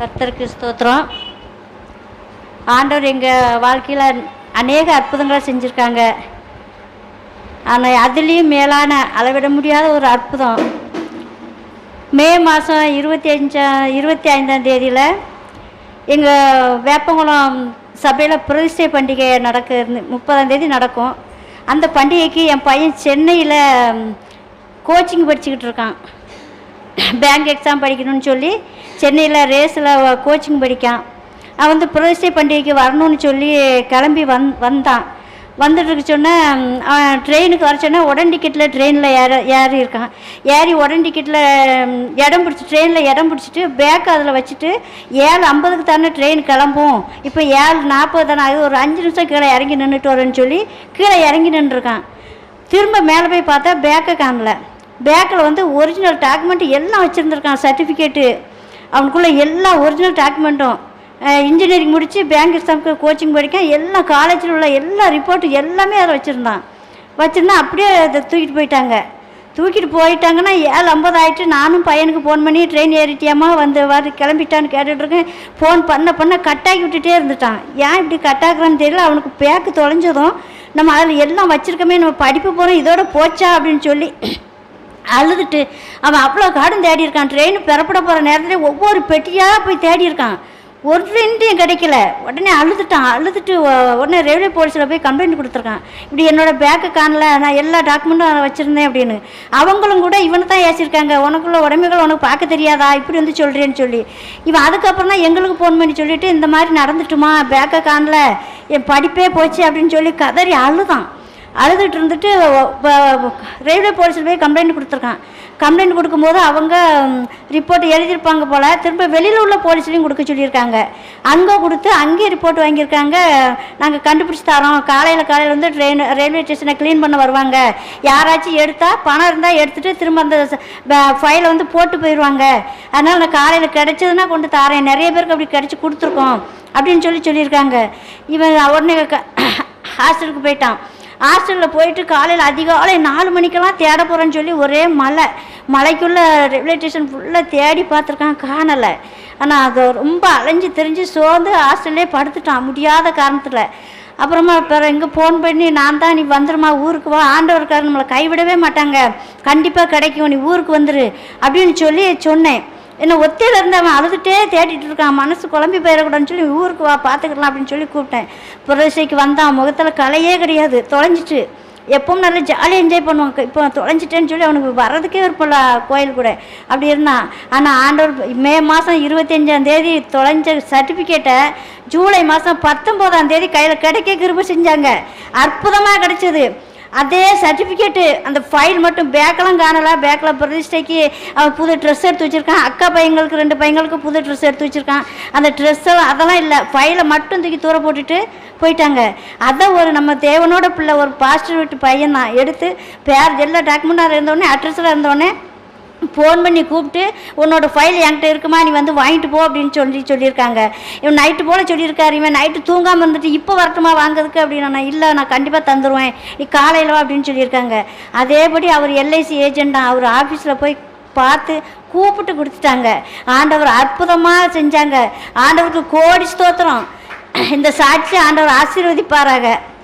கர்த்தருக்கு ஸ்தோத்திரம். ஆண்டவர் எங்கள் வாழ்க்கையில் அநேக அற்புதங்களை செஞ்சுருக்காங்க. ஆனால் அதுலேயும் மேலான அளவிட முடியாத ஒரு அற்புதம் மே மாதம் 25ஆம் தேதியில் எங்கள் வேப்பங்குளம் சபையில் பிரதிஷ்டை பண்டிகை நடக்க 30ஆம் தேதி நடக்கும். அந்த பண்டிகைக்கு என் பையன் சென்னையில் கோச்சிங் படிச்சுக்கிட்டு இருக்கான். பேங்க் எக்ஸாம் படிக்கணும்னு சொல்லி சென்னையில் ரேஸில் கோச்சிங் படிக்கான். அவன் வந்து பிரதிஷ்டை பண்டிகைக்கு வரணும்னு சொல்லி கிளம்பி வந்தான். வந்துட்டு சொன்னேன், அவன் ட்ரெயினுக்கு வர சொன்னால் உடன் டிக்கெட்டில் ட்ரெயினில் ஏறி இருக்கான். ஏறி உடன் டிக்கெட்டில் ட்ரெயினில் இடம் பிடிச்சிட்டு பேக் அதில் வச்சுட்டு 7:50 தானே ட்ரெயின் கிளம்பும், இப்போ 7:40 தானே ஆகுது, ஒரு 5 நிமிஷம் கீழே இறங்கி நின்றுட்டு வரேன்னு சொல்லி கீழே இறங்கி நின்றுருக்கான். திரும்ப மேலே போய் பார்த்தா பேக்கை காணல. பேக்கில் வந்து ஒரிஜினல் டாக்குமெண்ட் எல்லாம் வச்சுருந்துருக்கான். சர்டிஃபிகேட்டு அவனுக்குள்ளே எல்லா ஒரிஜினல் டாக்குமெண்ட்டும், இன்ஜினியரிங் முடித்து பேங்க் எக்ஸாமுக்கு கோச்சிங் படிக்க எல்லாம் காலேஜில் உள்ள எல்லா ரிப்போர்ட்டு எல்லாமே அதை வச்சுருந்தான். அப்படியே அதை தூக்கிட்டு போயிட்டாங்கன்னா 7:50 ஆகிட்டு. நானும் பையனுக்கு ஃபோன் பண்ணி ட்ரெயின் ஏறிட்டியாமா கிளம்பிட்டான்னு கேட்டுட்ருக்கேன். ஃபோன் பண்ண கட்டாக்கி விட்டுட்டே இருந்துட்டான். ஏன் இப்படி கட்டாக்குறான்னு தெரியல. அவனுக்கு பேக்கு தொலைஞ்சதும் நம்ம அதில் எல்லாம் வச்சுருக்கோமே, நம்ம படிப்பு போகிறோம், இதோட போச்சா அப்படின்னு சொல்லி அழுதுட்டு அவன் அவ்வளோ காடும் தேடி இருக்கான். ட்ரெயின் பெறப்பட போகிற நேரத்தில் ஒவ்வொரு பெட்டியாக போய் தேடி இருக்கான். ஒரு ட்ரெயின்ட்டையும் கிடைக்கல. உடனே அழுதுட்டு உடனே ரயில்வே போலீஸில் போய் கம்ப்ளைண்ட் கொடுத்துருக்கான். இப்படி என்னோடய பேக்கை காணல, நான் எல்லா டாக்குமெண்ட்டும் அதை வச்சுருந்தேன் அப்படின்னு. அவங்களும் கூட இவனை தான் ஏசிருக்காங்க, உனக்குள்ள உடமைகள் உனக்கு பார்க்க தெரியாதா, இப்படி வந்து சொல்கிறேன்னு சொல்லி. இவன் அதுக்கப்புறம் தான் எங்களுக்கு ஃபோன் பண்ணி சொல்லிவிட்டு இந்த மாதிரி நடந்துட்டுமா, பேக்கை காணல, என் படிப்பே போச்சு அப்படின்னு சொல்லி கதறி அழுதுட்டு இருந்துட்டு ரயில்வே போலீஸில் போய் கம்ப்ளைண்ட் கொடுத்துருக்கான். கம்ப்ளைண்ட் கொடுக்கும்போது அவங்க ரிப்போர்ட் எழுதியிருப்பாங்க போல். திரும்ப வெளியில் உள்ள போலீஸ்லேயும் கொடுக்க சொல்லியிருக்காங்க. அங்கே கொடுத்து அங்கேயும் ரிப்போர்ட் வாங்கியிருக்காங்க. நாங்கள் கண்டுபிடிச்சி தரோம், காலையில் வந்து ரயில்வே ஸ்டேஷனை க்ளீன் பண்ண வருவாங்க, யாராச்சும் எடுத்தால் பணம் இருந்தால் எடுத்துகிட்டு திரும்ப அந்த ஃபைலை வந்து போட்டு போயிடுவாங்க, அதனால் நான் காலையில் கிடைச்சதுன்னா கொண்டு தரேன், நிறைய பேருக்கு அப்படி கிடச்சி கொடுத்துருக்கோம் அப்படின்னு சொல்லியிருக்காங்க. இவன் உடனே ஹாஸ்டலுக்கு போயிட்டான். ஹாஸ்டலில் போயிட்டு காலையில் அதிகாலை 4 மணிக்கெல்லாம் தேட போகிறேன்னு சொல்லி ஒரே மலைக்குள்ளே ரயில்வே ஸ்டேஷன் ஃபுல்லாக தேடி பார்த்துருக்கான், காணலை. ஆனால் அது ரொம்ப அலைஞ்சு தெரிஞ்சு சோர்ந்து ஹாஸ்டல்லே படுத்துட்டான் முடியாத காரணத்தில். அப்புறமா இங்கே ஃபோன் பண்ணி நான் தான், நீ வந்துடுமா, ஊருக்கு வா, ஆண்டவருக்காரர் நம்மளை கைவிடவே மாட்டாங்க, கண்டிப்பாக கிடைக்கும், நீ ஊருக்கு வந்துரு அப்படின்னு சொல்லி சொன்னேன். என்னை ஒத்தையில் இருந்து அவன் அழுதுகிட்டே தேடிட்டு இருக்கான். மனசு குழம்பி போயிடக்கூடாதுன்னு சொல்லி ஊருக்கு வா பார்த்துக்கலாம் அப்படின்னு சொல்லி கூப்பிட்டேன். பிரதேசைக்கு வந்தான். முகத்தில் கலையே கிடையாது, தொலைஞ்சிட்டு. எப்பவும் நல்லா ஜாலியாக என்ஜாய் பண்ணுவான். இப்போ தொலைஞ்சிட்டேன்னு சொல்லி அவனுக்கு வர்றதுக்கே விருப்பம்ல கோயில் கூட அப்படி இருந்தான். ஆனால் ஆண்டவர் மே மாதம் 25ஆம் தேதி தொலைஞ்ச சர்டிஃபிகேட்டை ஜூலை மாதம் 19ஆம் தேதி கையில் கிடைக்க கிருபை செஞ்சாங்க. அற்புதமாக கிடைச்சது. அதே சர்டிஃபிகேட்டு, அந்த ஃபைல் மட்டும் பேக்கெல்லாம் காணலை. பேக்கில் பிரதிஷ்டைக்கு அவன் புது ட்ரெஸ் எடுத்து வச்சுருக்கான். அக்கா பையங்களுக்கு 2 பையங்களுக்கு புது ட்ரெஸ் எடுத்து வச்சுருக்கான். அந்த ட்ரெஸ்ஸெல்லாம் அதெல்லாம் இல்லை, ஃபைலை மட்டும் தூக்கி தூர போட்டுட்டு போயிட்டாங்க. அதை நம்ம தேவனோட பிள்ளை, ஒரு பாஸ்டர் வீட்டு பையன் தான் எடுத்து எல்லா டாக்குமெண்ட்டாக இருந்தோடனே அட்ரஸில் இருந்தோடனே ஃபோன் பண்ணி கூப்பிட்டு உன்னோட ஃபைல் என்கிட்ட இருக்குமா, நீ வந்து வாங்கிட்டு போ அப்படின்னு சொல்லியிருக்காங்க. இவன் நைட்டு போல் சொல்லியிருக்காரு. இவன் நைட்டு தூங்காமல் இருந்துட்டு இப்போ வரட்டுமா வாங்கிறதுக்கு அப்படின்னு. நான் இல்லை, நான் கண்டிப்பாக தந்துடுவேன், நீ காலையில் வா அப்படின்னு சொல்லியிருக்காங்க. அதேபடி அவர் எல்ஐசி ஏஜெண்டாக அவர் ஆஃபீஸில் போய் பார்த்து கூப்பிட்டு கொடுத்துட்டாங்க. ஆண்டவர் அற்புதமாக செஞ்சாங்க. ஆண்டவருக்கு கோடி ஸ்தோத்திரம். இந்த சாட்சி ஆண்டவர் ஆசீர்வதிப்பாராக.